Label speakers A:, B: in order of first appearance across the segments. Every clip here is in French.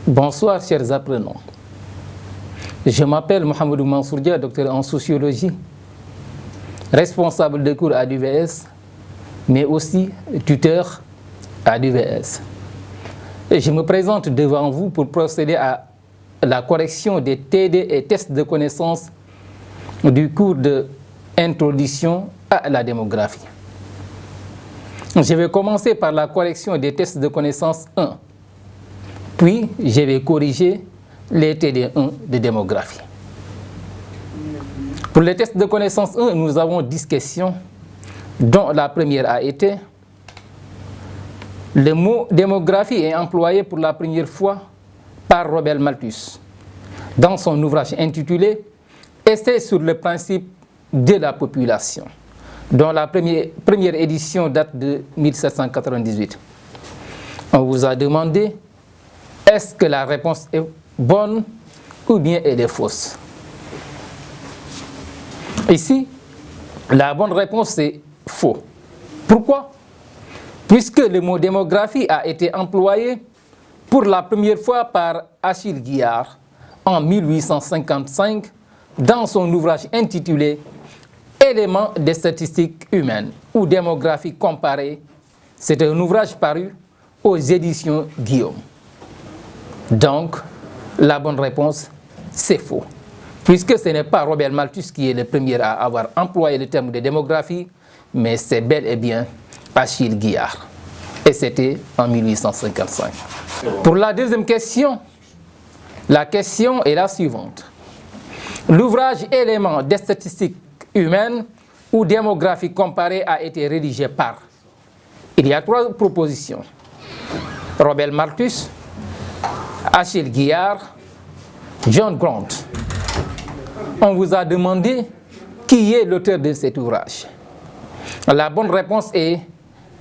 A: Bonsoir, chers apprenants. Je m'appelle Mohamedou Mansourdia, docteur en sociologie, responsable de cours à l'UVS, mais aussi tuteur à l'UVS. Je me présente devant vous pour procéder à la correction des TD et tests de connaissances du cours d'introduction à la démographie. Je vais commencer par la correction des tests de connaissances 1. Puis, je vais corriger les TD1 de démographie. Pour les tests de connaissance 1, nous avons 10 questions, dont la première a été: le mot démographie est employé pour la première fois par Robert Malthus dans son ouvrage intitulé Essai sur le principe de la population, dont la première édition date de 1798. On vous a demandé: est-ce que la réponse est bonne ou bien elle est fausse? Ici, la bonne réponse est faux. Pourquoi? Puisque le mot démographie a été employé pour la première fois par Achille Guillard en 1855 dans son ouvrage intitulé Éléments des statistiques humaines ou démographie comparée. C'est un ouvrage paru aux éditions Guillaume. Donc, la bonne réponse, c'est faux. Puisque ce n'est pas Robert Malthus qui est le premier à avoir employé le terme de démographie, mais c'est bel et bien Achille Guillard. Et c'était en 1855. Pour la deuxième question, la question est la suivante. L'ouvrage Éléments des statistiques humaines ou démographie comparée a été rédigé par... Il y a 3 propositions. Robert Malthus, Achille Guillard, John Grant. On vous a demandé qui est l'auteur de cet ouvrage. La bonne réponse est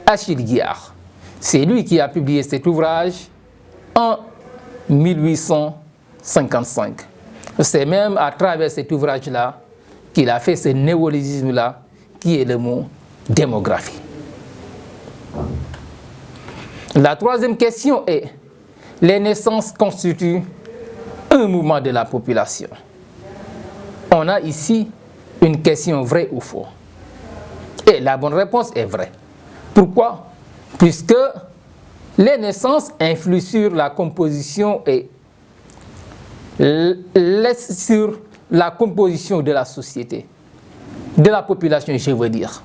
A: Achille Guillard. C'est lui qui a publié cet ouvrage en 1855. C'est même à travers cet ouvrage-là qu'il a fait ce néologisme-là, qui est le mot démographie. La troisième question est: les naissances constituent un mouvement de la population. On a ici une question vraie ou faux. Et la bonne réponse est vraie. Pourquoi? Puisque les naissances influent sur la composition et sur la composition de la société, de la population, je veux dire.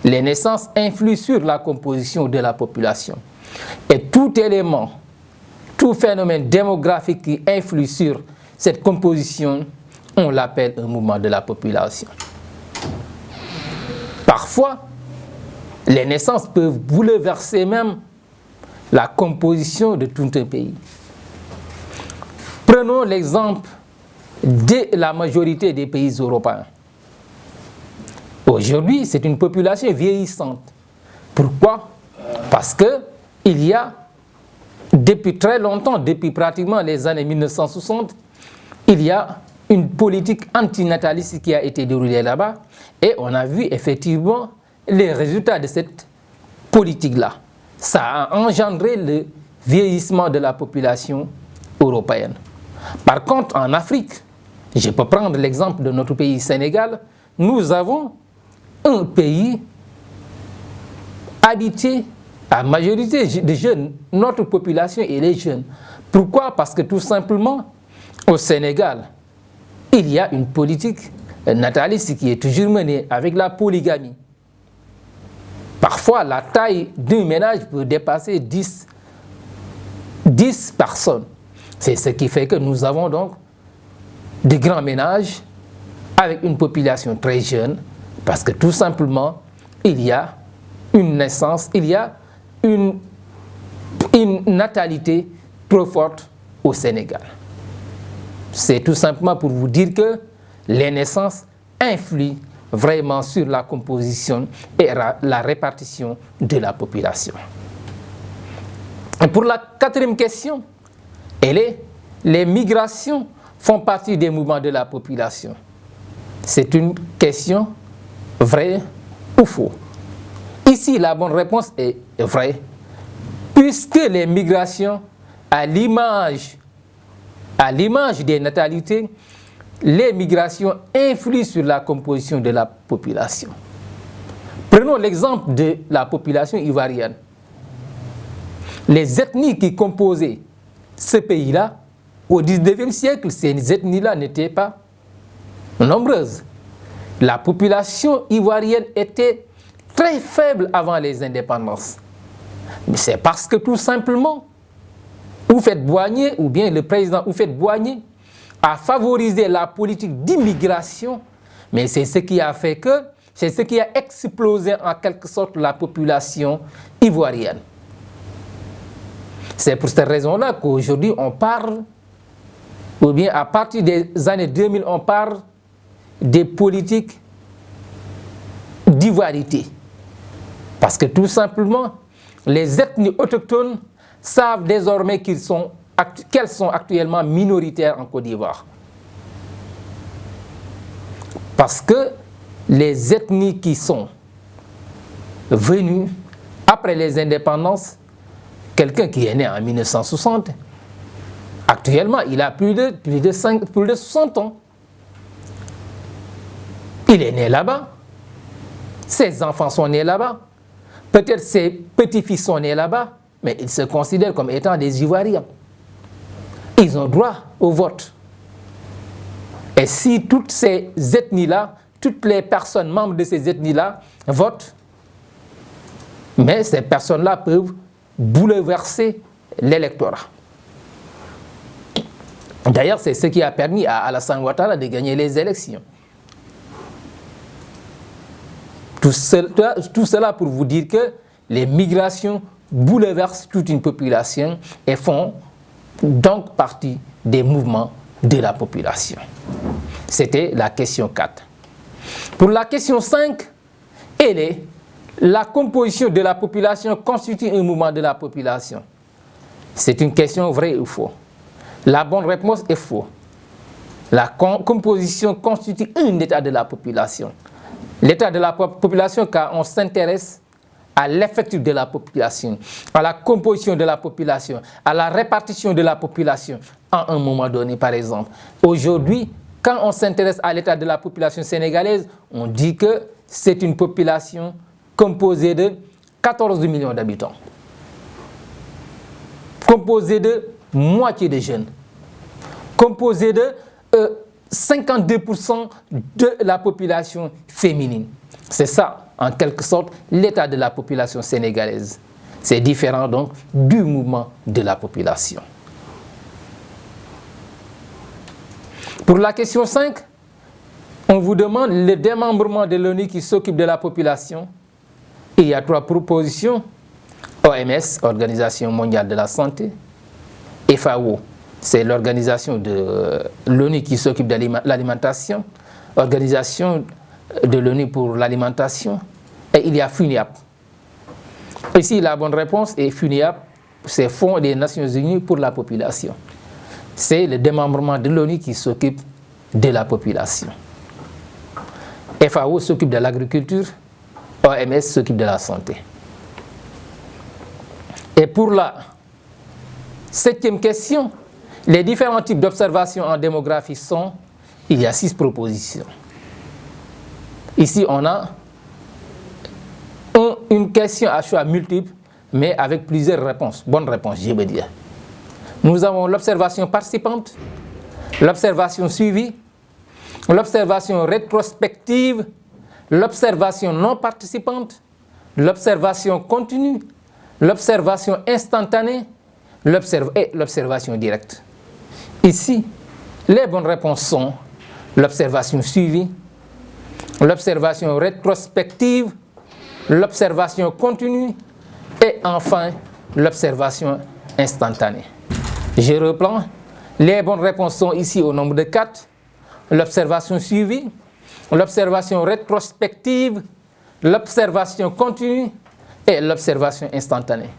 A: Les naissances influent sur la composition de la population. Et tout élément, tout phénomène démographique qui influe sur cette composition, on l'appelle un mouvement de la population. Parfois, les naissances peuvent bouleverser même la composition de tout un pays. Prenons l'exemple de la majorité des pays européens. Aujourd'hui, c'est une population vieillissante. Pourquoi? Parce qu'il y a, depuis très longtemps, depuis pratiquement les années 1960, il y a une politique antinataliste qui a été déroulée là-bas, et on a vu effectivement les résultats de cette politique-là. Ça a engendré le vieillissement de la population européenne. Par contre, en Afrique, je peux prendre l'exemple de notre pays Sénégal, nous avons un pays habité à majorité de jeunes. Notre population est les jeunes. Pourquoi? Parce que tout simplement, au Sénégal, il y a une politique nataliste qui est toujours menée avec la polygamie. Parfois, la taille d'un ménage peut dépasser 10 personnes. C'est ce qui fait que nous avons donc de grands ménages avec une population très jeune, parce que tout simplement, il y a une naissance, il y a une natalité trop forte au Sénégal. C'est tout simplement pour vous dire que les naissances influent vraiment sur la composition et la répartition de la population. Et pour la 4e question, les migrations font partie des mouvements de la population. C'est une question vraie ou faux. Ici, la bonne réponse est vraie, puisque les migrations À l'image des natalités, les migrations influent sur la composition de la population. Prenons l'exemple de la population ivoirienne. Les ethnies qui composaient ce pays-là, au XIXe siècle, ces ethnies-là n'étaient pas nombreuses. La population ivoirienne était très faible avant les indépendances. Mais c'est parce que tout simplement, Houphouët-Boigny, ou bien le président Houphouët-Boigny, a favorisé la politique d'immigration, mais c'est ce qui a fait que, c'est ce qui a explosé en quelque sorte la population ivoirienne. C'est pour cette raison-là qu'aujourd'hui on parle, ou bien à partir des années 2000, on parle des politiques d'ivoirité. Parce que tout simplement, les ethnies autochtones savent désormais qu'elles sont actuellement minoritaires en Côte d'Ivoire. Parce que les ethnies qui sont venues après les indépendances, quelqu'un qui est né en 1960, actuellement il a plus de 60 ans. Il est né là-bas, ses enfants sont nés là-bas, peut-être ses petits-fils sont nés là-bas, mais ils se considèrent comme étant des Ivoiriens. Ils ont droit au vote. Et si toutes ces ethnies-là, toutes les personnes membres de ces ethnies-là votent, mais ces personnes-là peuvent bouleverser l'électorat. D'ailleurs, c'est ce qui a permis à Alassane Ouattara de gagner les élections. Tout cela pour vous dire que les migrations bouleversent toute une population et font donc partie des mouvements de la population. C'était la question 4. Pour la question 5, elle est: la composition de la population constitue un mouvement de la population. C'est une question vraie ou faux? La bonne réponse est faux. La composition constitue un état de la population. L'état de la population, car on s'intéresse à l'effectif de la population, à la composition de la population, à la répartition de la population à un moment donné, par exemple. Aujourd'hui, quand on s'intéresse à l'état de la population sénégalaise, on dit que c'est une population composée de 14 millions d'habitants, composée de moitié de jeunes, composée de 52% de la population féminine. C'est ça, en quelque sorte, l'état de la population sénégalaise. C'est différent donc du mouvement de la population. Pour la question 5, on vous demande le démembrement de l'ONU qui s'occupe de la population. Il y a 3 propositions. OMS, Organisation mondiale de la santé. FAO, c'est l'organisation de l'ONU qui s'occupe de l'alimentation. Organisation de l'ONU pour l'alimentation. Et il y a FUNIAP. Ici, la bonne réponse est FUNIAP, c'est Fonds des Nations Unies pour la population. C'est le démembrement de l'ONU qui s'occupe de la population. FAO s'occupe de l'agriculture, OMS s'occupe de la santé. Et pour la 7e question, les différents types d'observations en démographie sont, il y a 6 propositions. Ici, on a une question à choix multiple, mais avec plusieurs réponses, bonnes réponses, je veux dire. Nous avons l'observation participante, l'observation suivie, l'observation rétrospective, l'observation non participante, l'observation continue, l'observation instantanée et l'observation directe. Ici, les bonnes réponses sont l'observation suivie, l'observation rétrospective, l'observation continue et enfin l'observation instantanée. Je reprends. Les bonnes réponses sont ici au nombre de 4. L'observation suivie, l'observation rétrospective, l'observation continue et l'observation instantanée.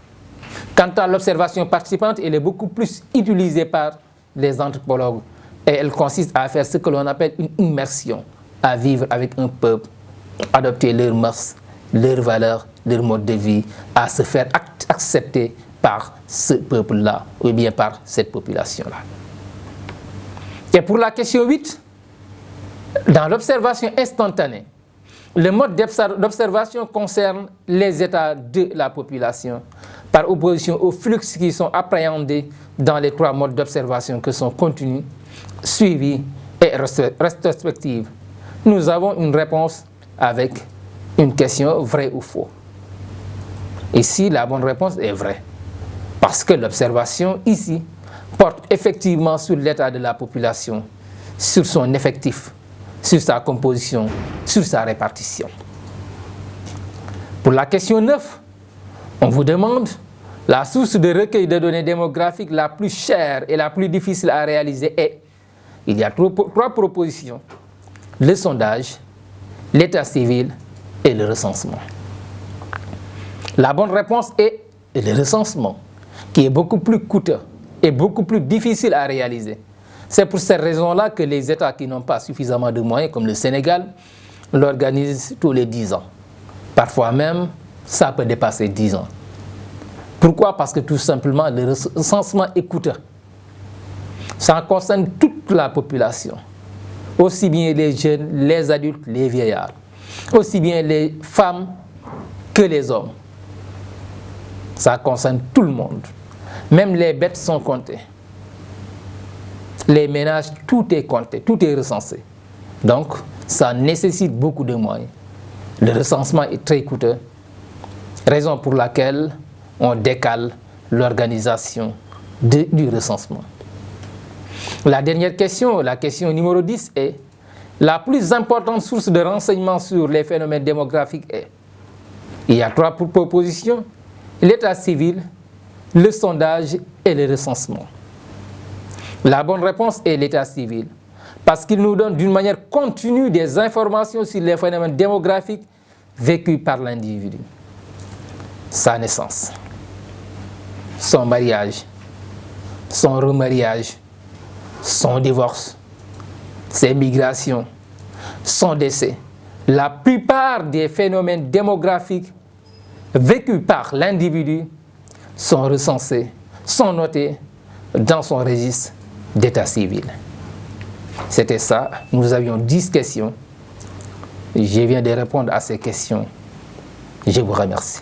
A: Quant à l'observation participante, elle est beaucoup plus utilisée par les anthropologues et elle consiste à faire ce que l'on appelle une immersion, à vivre avec un peuple, adopter leurs mœurs, leurs valeurs, leur mode de vie, à se faire accepter par ce peuple-là, ou bien par cette population-là. Et pour la question 8, dans l'observation instantanée, le mode d'observation concerne les états de la population, par opposition aux flux qui sont appréhendés dans les 3 modes d'observation que sont continu, suivi et rétrospective. Nous avons une réponse avec une question vrai ou faux. Ici, la bonne réponse est vraie, parce que l'observation ici porte effectivement sur l'état de la population, sur son effectif, sur sa composition, sur sa répartition. Pour la question 9, on vous demande la source de recueil de données démographiques la plus chère et la plus difficile à réaliser est, il y a 3 propositions, le sondage, l'état civil et le recensement. La bonne réponse est le recensement, qui est beaucoup plus coûteux et beaucoup plus difficile à réaliser. C'est pour cette raison-là que les États qui n'ont pas suffisamment de moyens, comme le Sénégal, l'organisent tous les 10 ans. Parfois même, ça peut dépasser 10 ans. Pourquoi? Parce que tout simplement, le recensement est coûteux. Ça concerne toute la population, aussi bien les jeunes, les adultes, les vieillards, aussi bien les femmes que les hommes. Ça concerne tout le monde. Même les bêtes sont comptées. Les ménages, tout est compté, tout est recensé. Donc, ça nécessite beaucoup de moyens. Le recensement est très coûteux, raison pour laquelle on décale l'organisation du recensement. La dernière question, la question numéro 10 est: la plus importante source de renseignements sur les phénomènes démographiques est. Il y a 3 propositions: l'état civil, le sondage et le recensement. La bonne réponse est l'état civil, parce qu'il nous donne d'une manière continue des informations sur les phénomènes démographiques vécus par l'individu. Sa naissance, son mariage, son remariage, son divorce, ses migrations, son décès. La plupart des phénomènes démographiques vécus par l'individu sont recensés, sont notés dans son registre d'état civil. C'était ça, nous avions 10 questions. Je viens de répondre à ces questions. Je vous remercie.